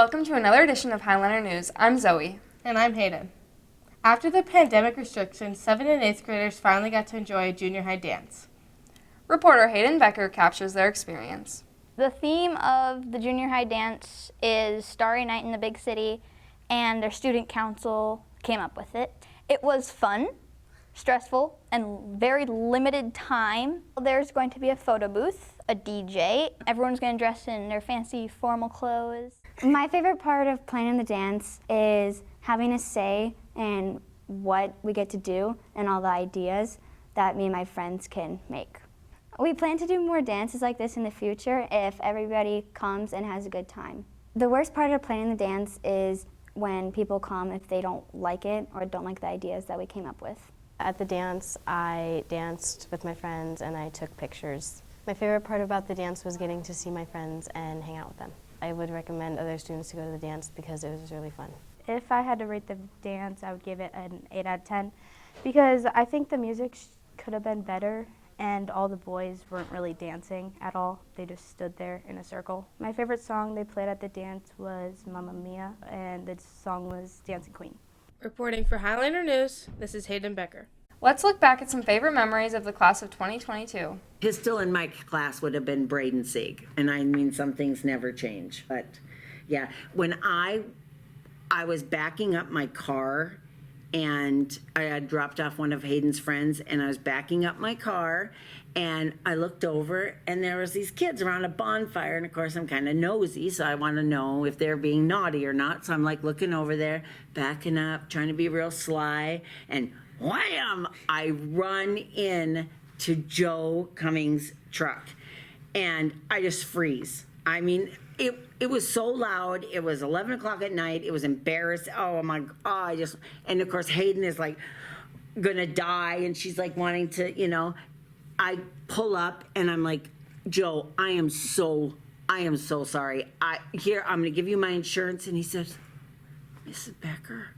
Welcome to another edition of Highliner News. I'm Zoe. And I'm Hayden. After the pandemic restrictions, 7th and 8th graders finally got to enjoy a junior high dance. Reporter Hayden Becker captures their experience. The theme of the junior high dance is Starry Night in the Big City, and their student council came up with it. It was fun, stressful, and very limited time. There's going to be a photo booth, a DJ. Everyone's going to dress in their fancy formal clothes. My favorite part of planning the dance is having a say in what we get to do and all the ideas that me and my friends can make. We plan to do more dances like this in the future if everybody comes and has a good time. The worst part of planning the dance is when people come if they don't like it or don't like the ideas that we came up with. At the dance, I danced with my friends and I took pictures. My favorite part about the dance was getting to see my friends and hang out with them. I would recommend other students to go to the dance because it was really fun. If I had to rate the dance, I would give it an 8 out of 10 because I think the music could have been better and all the boys weren't really dancing at all. They just stood there in a circle. My favorite song they played at the dance was Mamma Mia, and the song was Dancing Queen. Reporting for Highliner News, this is Hayden Becker. Let's look back at some favorite memories of the class of 2022. Pistol in my class would have been Braden Sieg, and I mean some things never change. But yeah, when I was backing up my car, and I had dropped off one of Hayden's friends, and I was backing up my car, and I looked over, and there was these kids around a bonfire, and of course I'm kind of nosy, so I want to know if they're being naughty or not. So I'm like looking over there, backing up, trying to be real sly, and wham! I run in to Joe Cummings' truck, and I just freeze. I mean, it was so loud. It was 11 o'clock at night. It was embarrassed. Oh my God! And of course Hayden is like gonna die, and she's like wanting to, I pull up and I'm like, Joe, I am so sorry. I'm gonna give you my insurance. And he says, Mrs. Becker,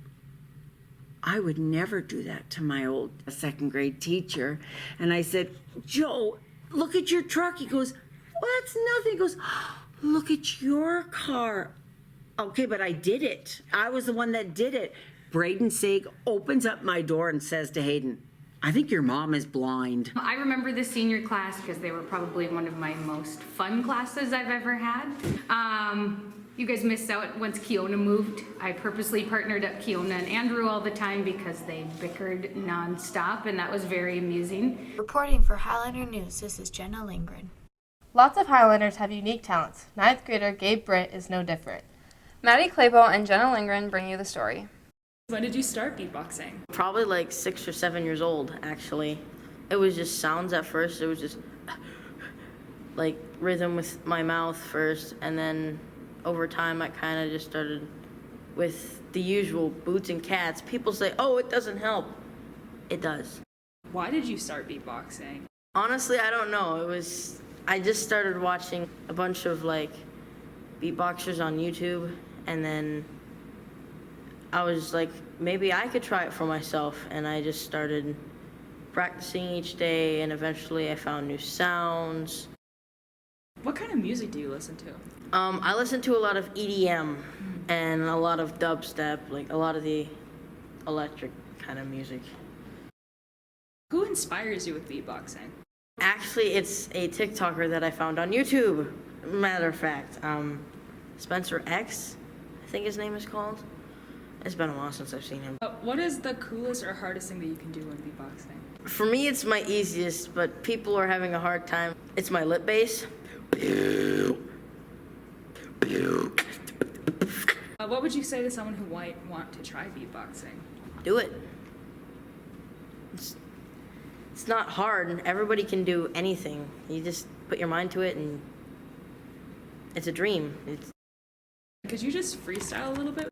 I would never do that to my old second grade teacher. And I said, Joe, look at your truck. He goes, well, that's nothing. He goes, look at your car. Okay, but I did it. I was the one that did it. Braden Sieg opens up my door and says to Hayden, I think your mom is blind. I remember the senior class because they were probably one of my most fun classes I've ever had. You guys missed out once Kiona moved. I purposely partnered up Kiona and Andrew all the time because they bickered nonstop, and that was very amusing. Reporting for Highliner News, this is Jenna Lindgren. Lots of Highliners have unique talents. 9th grader Gabe Britt is no different. Maddie Claybo and Jenna Lindgren bring you the story. When did you start beatboxing? Probably like 6 or 7 years old, actually. It was just sounds at first. It was just like rhythm with my mouth first, and then over time I kind of just started with the usual boots and cats. People say, oh, it doesn't help. It does. Why did you start beatboxing? Honestly, I don't know. I just started watching a bunch of like beatboxers on YouTube, and then I was like, maybe I could try it for myself, and I just started practicing each day, and eventually I found new sounds. What kind of music do you listen to? I listen to a lot of EDM and a lot of dubstep, like a lot of the electric kind of music. Who inspires you with beatboxing? Actually, it's a TikToker that I found on YouTube, matter of fact. Spencer X, I think his name is called. It's been a while since I've seen him. What is the coolest or hardest thing that you can do in beatboxing? For me, it's my easiest, but people are having a hard time. It's my lip bass. What would you say to someone who might want to try beatboxing? Do it. It's not hard. Everybody can do anything. You just put your mind to it, and it's a dream. Could you just freestyle a little bit?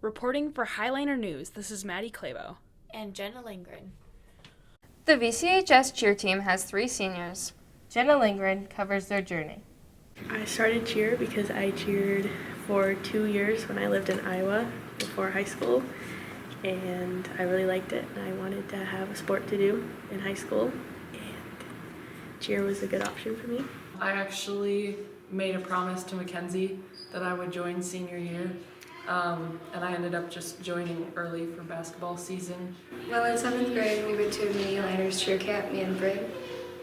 Reporting for Highliner News, this is Maddie Claybo. And Jenna Lindgren. The VCHS cheer team has 3 seniors. Jenna Lindgren covers their journey. I started cheer because I cheered for 2 years when I lived in Iowa before high school. and I really liked it. And I wanted to have a sport to do in high school, and cheer was a good option for me. I actually made a promise to Mackenzie that I would join senior year, and I ended up just joining early for basketball season. Well, in 7th grade, we went to Mini Liners cheer camp, me and Brig,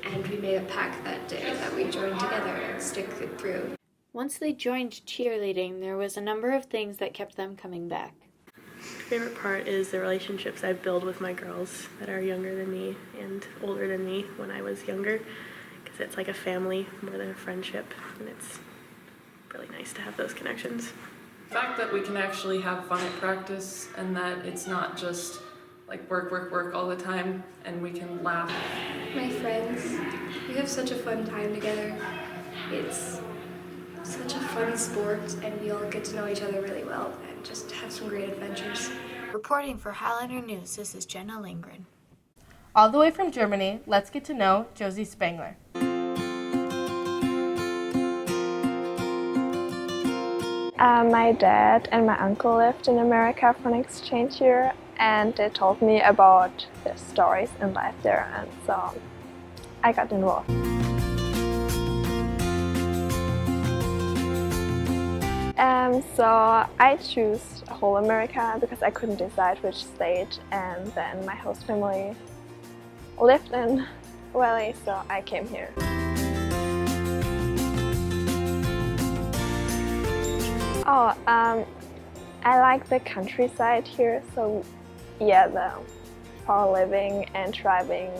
and we made a pact that day that we joined together and stick it through. Once they joined cheerleading, there was a number of things that kept them coming back. My favorite part is the relationships I build with my girls that are younger than me and older than me when I was younger, because it's like a family more than a friendship, and it's really nice to have those connections. The fact that we can actually have fun at practice and that it's not just like work, work, work all the time, and we can laugh. My friends, we have such a fun time together. It's such a fun sport, and we all get to know each other really well and just have some great adventures. Reporting for Highlander News, this is Jenna Lindgren. All the way from Germany, let's get to know Josie Spangler. My dad and my uncle lived in America for an exchange year, and they told me about their stories and life there, and so I got involved. So I chose whole America because I couldn't decide which state, and then my host family lived in Valley, so I came here. I like the countryside here, so yeah, the for living and driving.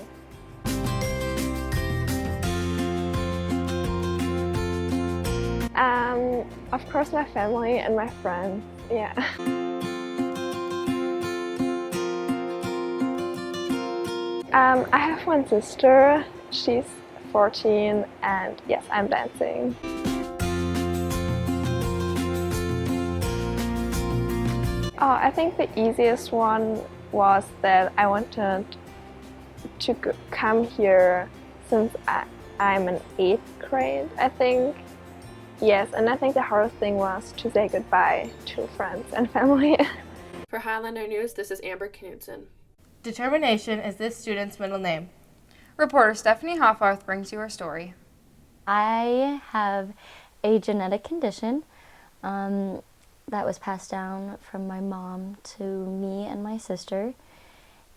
Of course my family and my friends, yeah. I have one sister, she's 14, and yes, I'm dancing. I think the easiest one was that I wanted to come here since I'm in 8th grade, I think. Yes, and I think the hardest thing was to say goodbye to friends and family. For Highlander News, this is Amber Knudsen. Determination is this student's middle name. Reporter Stephanie Hoffarth brings you her story. I have a genetic condition that was passed down from my mom to me and my sister,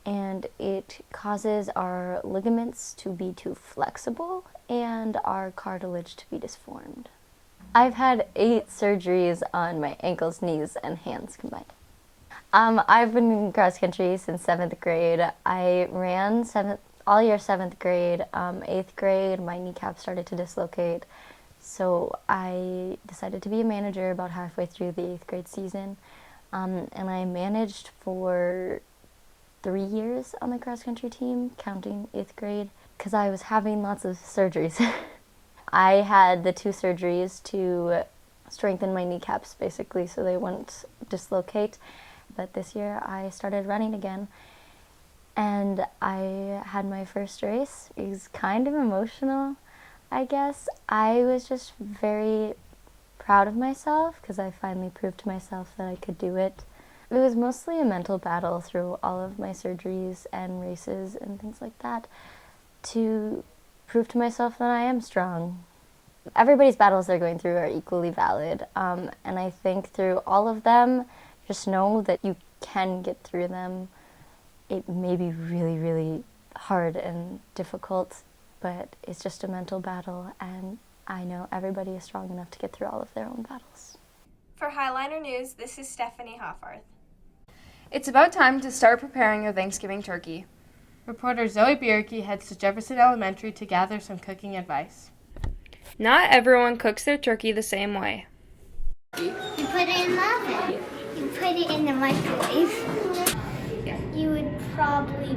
and it causes our ligaments to be too flexible and our cartilage to be disformed. I've had 8 surgeries on my ankles, knees, and hands combined. I've been in cross country since 7th grade. I ran all year 7th grade. 8th grade, my kneecap started to dislocate, so I decided to be a manager about halfway through the 8th grade season. And I managed for 3 years on the cross country team, counting 8th grade, because I was having lots of surgeries. I had the 2 surgeries to strengthen my kneecaps, basically, so they wouldn't dislocate. But this year I started running again, and I had my first race. It was kind of emotional, I guess. I was just very proud of myself because I finally proved to myself that I could do it. It was mostly a mental battle through all of my surgeries and races and things like that to prove to myself that I am strong. Everybody's battles they're going through are equally valid, and I think through all of them, just know that you can get through them. It may be really, really hard and difficult, but it's just a mental battle, and I know everybody is strong enough to get through all of their own battles. For Highlander News, this is Stephanie Hoffarth. It's about time to start preparing your Thanksgiving turkey. Reporter Zoe Bierke heads to Jefferson Elementary to gather some cooking advice. Not everyone cooks their turkey the same way. You put it in the oven. You put it in the microwave. You would probably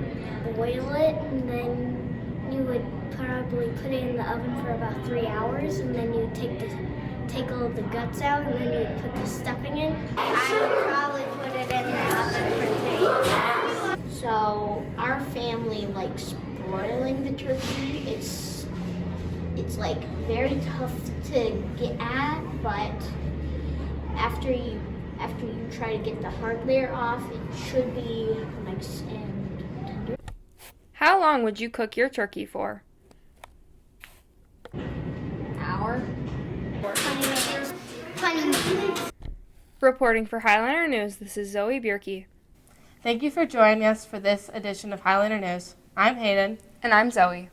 boil it, and then you would probably put it in the oven for about 3 hours, and then you take all of the guts out, and then you put the stuffing in. I would probably put it in the oven for 3 hours. So our family likes broiling the turkey. It's like very tough to get at, but after after you try to get the hard layer off, it should be nice and tender. How long would you cook your turkey for? Hour. 20 minutes. 20 minutes. Reporting for Highlander News, this is Zoe Bierke. Thank you for joining us for this edition of Highlander News. I'm Hayden. And I'm Zoe.